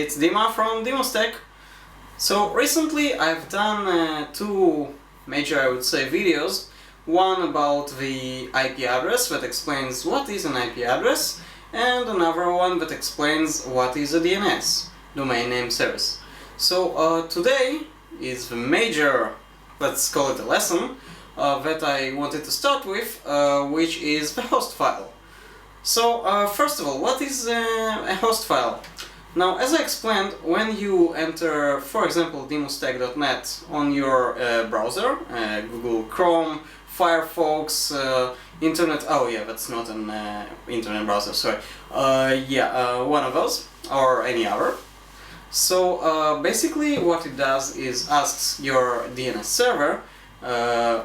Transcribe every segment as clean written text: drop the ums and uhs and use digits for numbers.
it's Dima from DimosTech. So recently I've done two major, I would say, videos. One about the IP address that explains what is an IP address, and another one that explains what is a DNS, domain name service. So today is the major, let's call it a lesson, that I wanted to start with, which is the host file. So first of all, what is a host file? Now, as I explained, when you enter, for example, demostech.net on your browser, Google Chrome, Firefox, Internet, oh yeah, that's not an internet browser, sorry, one of those, or any other. So basically what it does is asks your DNS server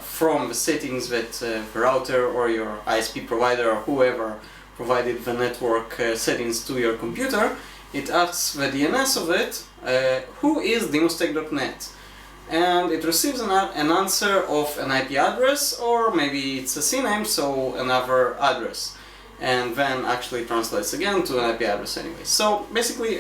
from the settings that the router or your ISP provider or whoever provided the network settings to your computer. It asks the DNS of it, who is demostech.net, and it receives an answer of an IP address, or maybe it's a CNAME, so another address, and then actually translates again to an IP address anyway. So basically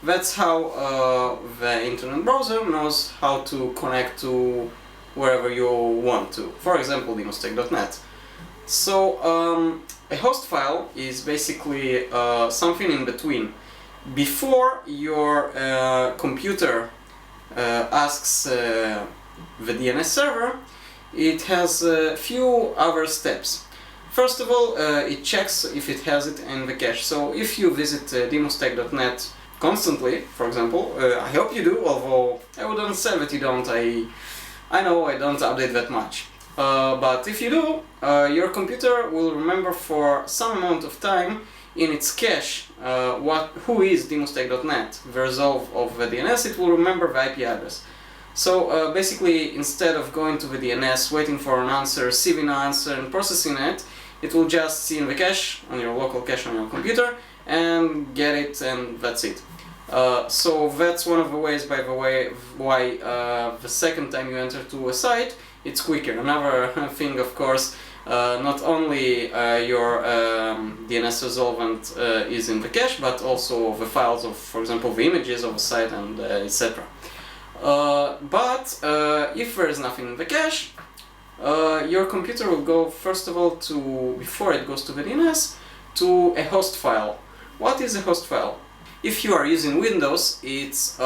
that's how the internet browser knows how to connect to wherever you want to, for example demostech.net. So a host file is basically something in between. Before your computer asks the DNS server, it has a few other steps. First of all, it checks if it has it in the cache. So if you visit demostech.net constantly, for example, I hope you do, although I wouldn't say that you don't. I know I don't update that much. But if you do, your computer will remember for some amount of time in its cache who is demostech.net. The resolve of the DNS, it will remember the IP address. So basically, instead of going to the DNS, waiting for an answer, receiving an answer and processing it, it will just see in the cache, on your local cache on your computer, and get it, and that's it. So that's one of the ways, by the way, why the second time you enter to a site, it's quicker. Another thing, of course, not only your DNS resolvent is in the cache, but also the files of, for example, the images of a site and etc. But if there is nothing in the cache, your computer will go, first of all, before it goes to the DNS, to a host file. What is a host file? If you are using Windows, it's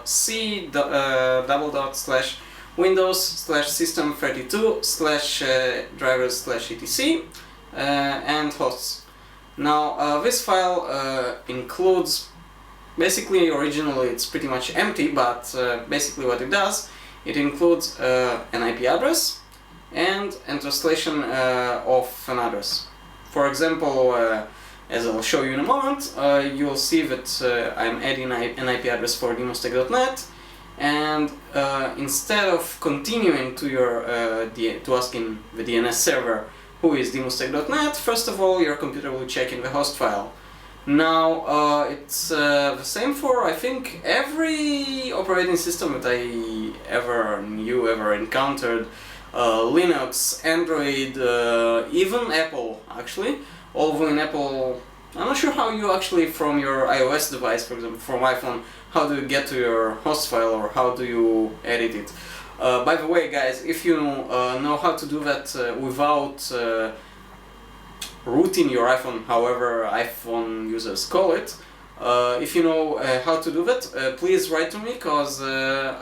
c/windows/system32/drivers/etc and hosts. Now this file includes, basically originally it's pretty much empty, but basically what it does, it includes an IP address and a translation of an address. For example, as I'll show you in a moment, you will see that I'm adding an IP address for demostech.net, and instead of continuing to asking the DNS server who is demostech.net, first of all your computer will check in the host file. Now it's the same for, I think, every operating system that I ever encountered, Linux, Android, even Apple actually. Although in Apple, I'm not sure how you actually, from your iOS device, for example, from iPhone, how do you get to your host file, or how do you edit it? By the way, guys, if you know how to do that without rooting your iPhone, however iPhone users call it, if you know how to do that, please write to me, because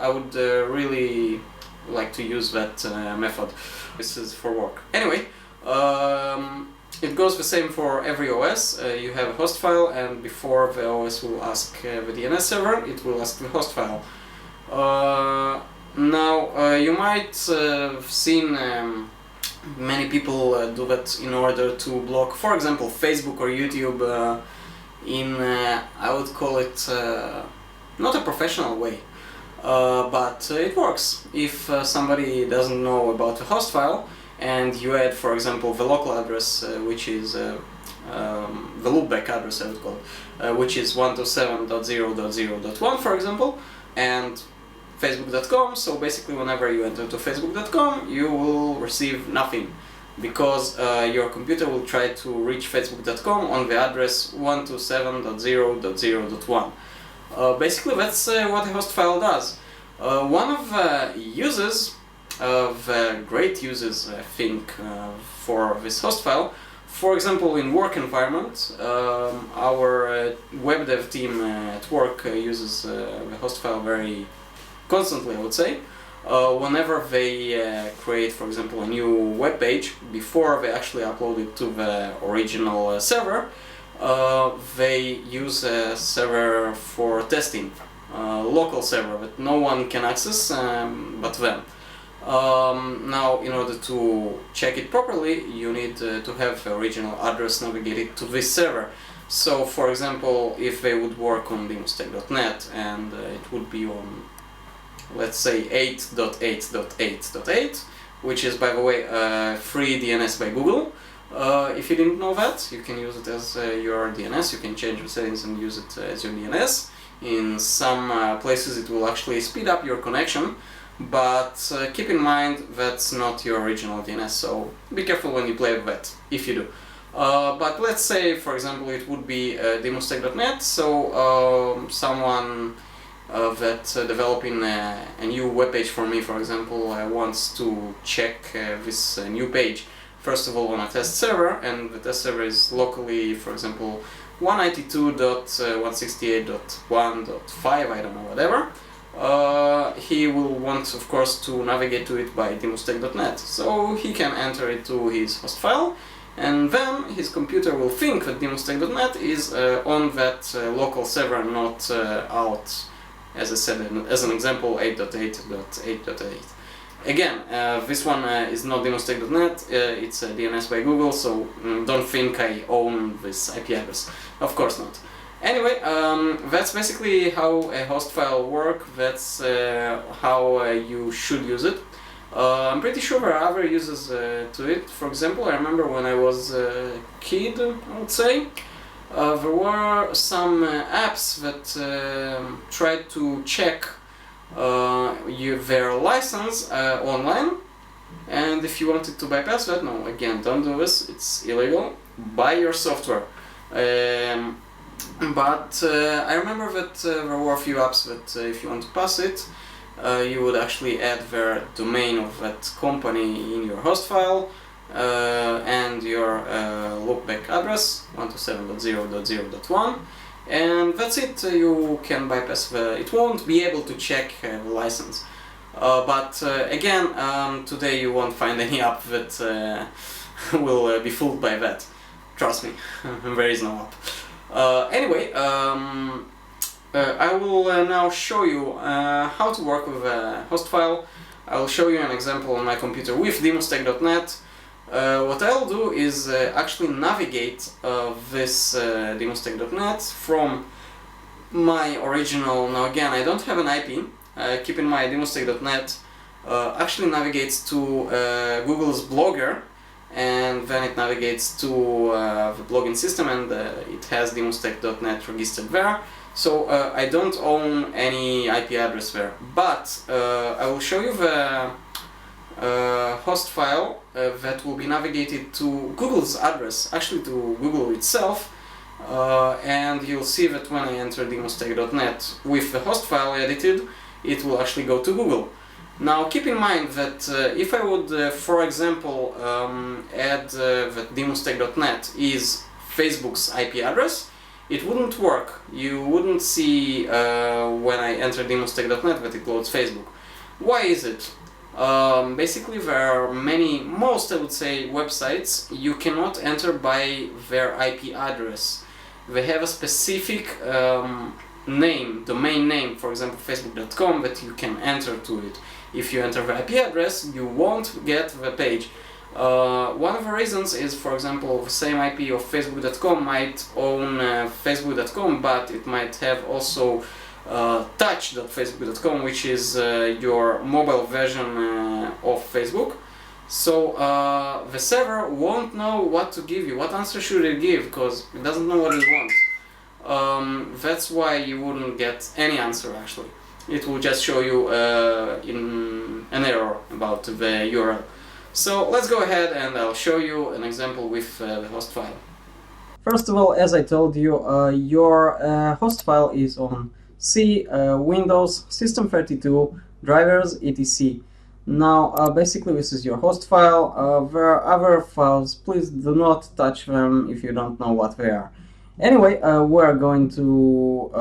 I would really like to use that method. This is for work. Anyway, it goes the same for every OS. You have a host file, and before the OS will ask the DNS server, it will ask the host file. Now, you might have seen many people do that in order to block, for example, Facebook or YouTube in, I would call it, not a professional way, but it works. If somebody doesn't know about the host file, and you add, for example, the local address, which is the loopback address, I would call it, which is 127.0.0.1, for example, and facebook.com, so basically whenever you enter to facebook.com, you will receive nothing, because your computer will try to reach facebook.com on the address 127.0.0.1. Basically, that's what a host file does. One of the uses, great uses, I think, for this host file, for example, in work environment, our web dev team at work uses the host file very constantly, I would say. Whenever they create, for example, a new web page, before they actually upload it to the original server, they use a server for testing, local server that no one can access but them. Now, in order to check it properly, you need to have the original address navigated to this server. So, for example, if they would work on demostech.net and it would be on, let's say, 8.8.8.8, which is, by the way, free DNS by Google. If you didn't know that, you can use it as your DNS. You can change the settings and use it as your DNS. In some places it will actually speed up your connection, but keep in mind that's not your original DNS, so be careful when you play with that, if you do. But let's say, for example, it would be demostech.net, so someone that's developing a new web page for me, for example, wants to check this new page first of all on a test server, and the test server is locally, for example, 192.168.1.5, I don't know, whatever. He will want, of course, to navigate to it by demostech.net, so he can enter it to his host file, and then his computer will think that demostech.net is on that local server, not out, as I said, as an example, 8.8.8.8. Again, this one is not demostech.net, it's a DNS by Google, so don't think I own this IP address. Of course not. Anyway, that's basically how a host file works, that's how you should use it. I'm pretty sure there are other uses to it. For example, I remember when I was a kid, I would say, there were some apps that tried to check their license online, and if you wanted to bypass that, no, again, don't do this, it's illegal, buy your software. But I remember that there were a few apps that if you want to pass it, you would actually add their domain of that company in your host file and your loopback address 127.0.0.1, and that's it. You can bypass it won't be able to check the license. But again, today you won't find any app that will be fooled by that. Trust me, there is no app. Anyway, I will now show you how to work with a host file. I will show you an example on my computer with demostech.net. What I'll do is actually navigate this demostech.net from my original. Now again, I don't have an IP. Keep in mind, demostech.net actually navigates to Google's Blogger, and then it navigates to the blogging system, and it has demostech.net registered there. So I don't own any IP address there, but I will show you the host file that will be navigated to Google's address, actually to Google itself, and you'll see that when I enter demostech.net with the host file edited, it will actually go to Google. Now keep in mind that if I would, for example, add that demostech.net is Facebook's IP address, it wouldn't work. You wouldn't see when I enter demostech.net that it loads Facebook. Why is it? Basically, there are most I would say websites you cannot enter by their IP address. They have a specific domain name, for example facebook.com, that you can enter to it. If you enter the IP address, you won't get the page. One of the reasons is, for example, the same IP of facebook.com might own facebook.com, but it might have also touch.facebook.com, which is your mobile version of Facebook. So the server won't know what to give you, what answer should it give, because it doesn't know what it wants. That's why you wouldn't get any answer actually. It will just show you in an error about the URL. So let's go ahead and I'll show you an example with the host file. First of all, as I told you, your host file is on C, Windows, System32, drivers, etc. Now, basically this is your host file. There are other files, please do not touch them if you don't know what they are. Anyway, we're going to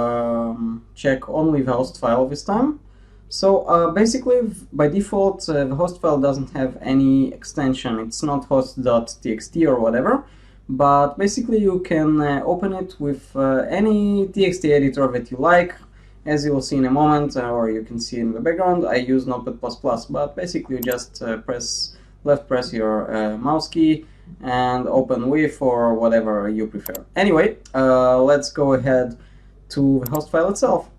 check only the host file this time. So basically, by default, the host file doesn't have any extension. It's not host.txt or whatever, but basically you can open it with any TXT editor that you like, as you will see in a moment, or you can see in the background. I use Notepad++, but basically you just left press your mouse key and open with or whatever you prefer. Anyway, let's go ahead to the host file itself.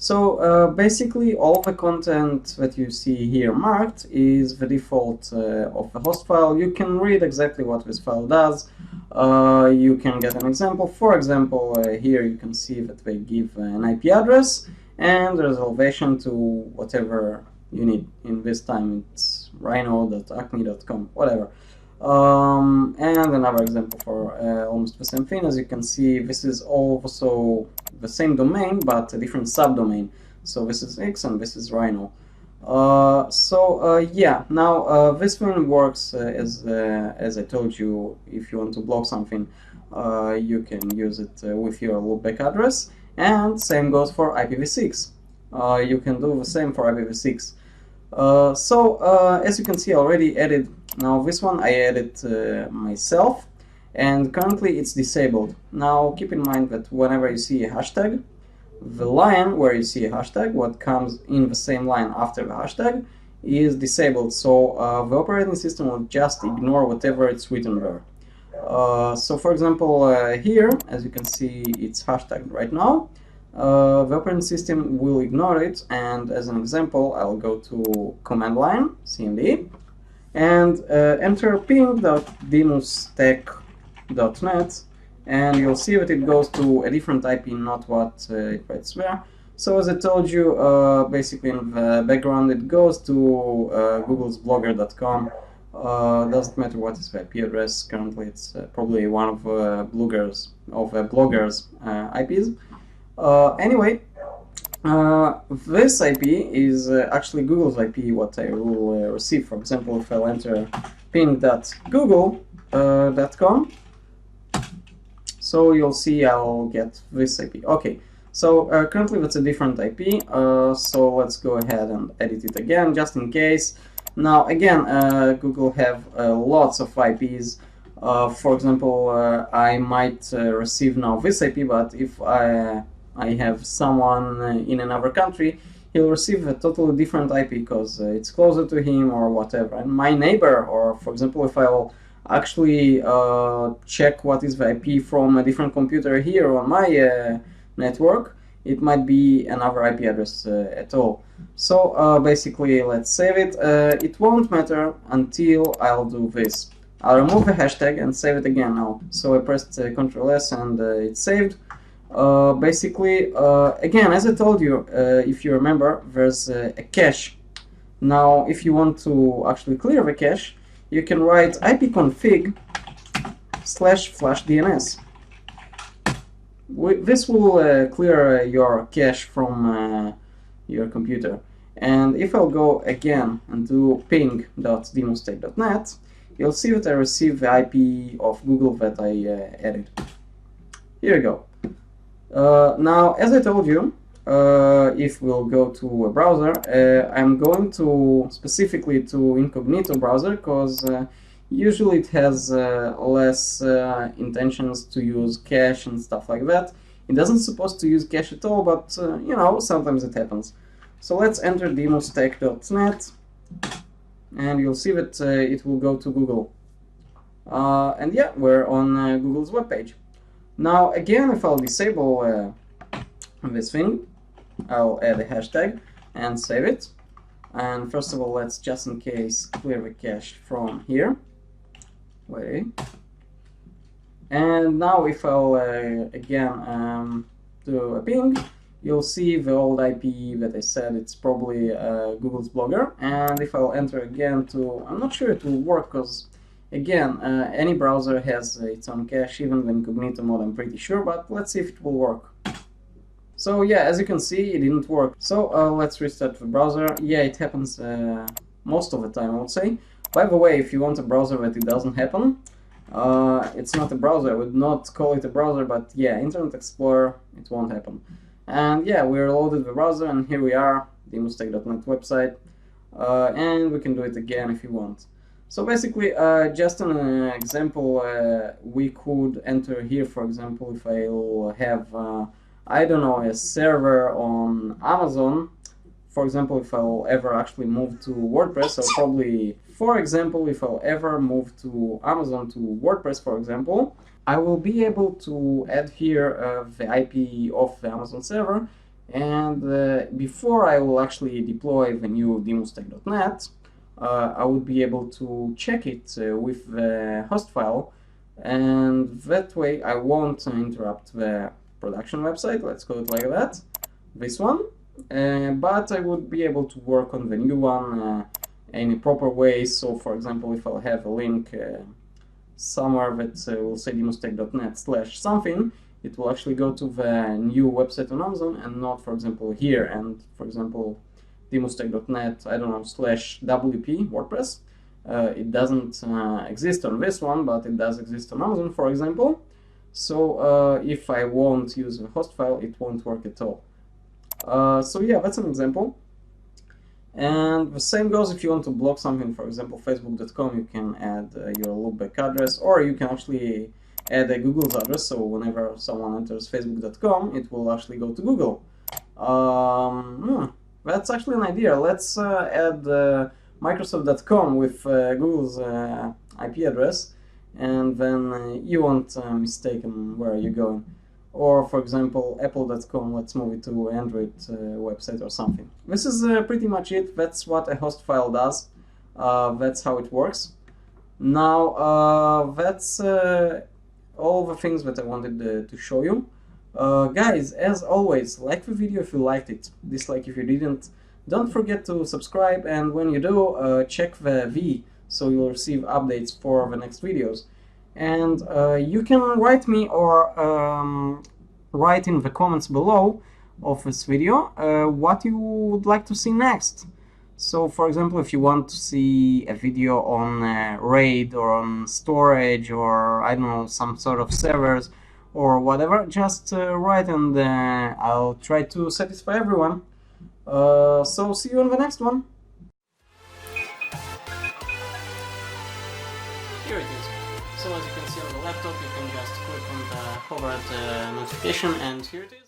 So basically all the content that you see here marked is the default of the host file. You can read exactly what this file does. You can get an example. For example, here you can see that they give an IP address and reservation to whatever you need. In this time it's rhino.acme.com, whatever. And another example for almost the same thing. As you can see, this is also the same domain but a different subdomain. So this is X and this is Rhino. Yeah, now this thing works as I told you. If you want to block something, you can use it with your loopback address, and same goes for IPv6. You can do the same for IPv6. As you can see, I already added. Now this one I added myself, and currently it's disabled. Now keep in mind that whenever you see a hashtag, the line where you see a hashtag, what comes in the same line after the hashtag, is disabled. So the operating system will just ignore whatever it's written there. So for example, here, as you can see, it's hashtagged right now. The operating system will ignore it, and as an example, I'll go to command line, cmd, and enter ping.demostech.net, and you'll see that it goes to a different IP, not what it writes there. So as I told you, basically in the background it goes to Google's blogger.com. Doesn't matter what is the IP address. Currently it's probably one of bloggers' IPs. Anyway, this IP is actually Google's IP, what I will receive. For example, if I'll enter ping.google.com, so you'll see I'll get this IP. Okay, so currently that's a different IP, so let's go ahead and edit it again, just in case. Now again, Google have lots of IPs. For example, I might receive now this IP, but if I have someone in another country, he'll receive a totally different IP because it's closer to him or whatever. And my neighbor, or for example, if I'll actually check what is the IP from a different computer here on my network, it might be another IP address at all. So basically, let's save it. It won't matter until I'll do this. I'll remove the hashtag and save it again now. So I pressed Ctrl S and it's saved. Basically, again, as I told you, if you remember, there's a cache. Now, if you want to actually clear the cache, you can write ipconfig//DNS. This will clear your cache from your computer. And if I'll go again and do ping.demostech.net, you'll see that I received the IP of Google that I added. Here you go. Now, as I told you, if we'll go to a browser, I'm going to specifically to incognito browser because usually it has less intentions to use cache and stuff like that. It doesn't supposed to use cache at all, but you know, sometimes it happens. So let's enter demostech.net, and you'll see that it will go to Google. And yeah, we're on Google's webpage. Now again, if I'll disable this thing, I'll add a hashtag and save it. And first of all, let's just in case clear the cache from here. Wait. And now if I'll again do a ping, you'll see the old IP that I said. It's probably Google's Blogger. And if I'll enter again to, I'm not sure it will work because again, any browser has its own cache, even the incognito mode, I'm pretty sure, but let's see if it will work. So yeah, as you can see, it didn't work. So let's restart the browser. Yeah, it happens most of the time, I would say. By the way, if you want a browser that it doesn't happen, it's not a browser. I would not call it a browser, but yeah, Internet Explorer, it won't happen. And yeah, we reloaded the browser, and here we are, demostech.net website, and we can do it again if you want. So basically, just an example, we could enter here, for example, if I'll have, I don't know, a server on Amazon. For example, if I'll ever actually move to WordPress, I'll probably, for example, if I'll ever move to Amazon to WordPress, for example, I will be able to add here the IP of the Amazon server, and before I will actually deploy the new demostech.net, I would be able to check it with the host file, and that way I won't interrupt the production website, let's call it like that, this one, but I would be able to work on the new one in a proper way. So for example, if I'll have a link somewhere that will say demostech.net/something, it will actually go to the new website on Amazon and not, for example, here, and for example demostech.net, I don't know, /WP WordPress. It doesn't exist on this one, but it does exist on Amazon, for example. So if I won't use the host file, it won't work at all. So yeah, that's an example. And the same goes if you want to block something, for example, facebook.com, you can add your loopback address, or you can actually add a Google's address, so whenever someone enters facebook.com, it will actually go to Google. That's actually an idea. Let's add Microsoft.com with Google's IP address, and then you won't mistaken where you're going. Or, for example, Apple.com, let's move it to Android website or something. This is pretty much it. That's what a host file does. That's how it works. Now, that's all the things that I wanted to show you. Guys, as always, like the video if you liked it, dislike if you didn't. Don't forget to subscribe, and when you do, check the V so you'll receive updates for the next videos. And you can write me or write in the comments below of this video what you would like to see next. So for example, if you want to see a video on RAID or on storage, or I don't know, some sort of servers or whatever, just write, and I'll try to satisfy everyone. So see you on the next one. Here it is. So as you can see on the laptop, you can just click on the hovered notification, and here it is.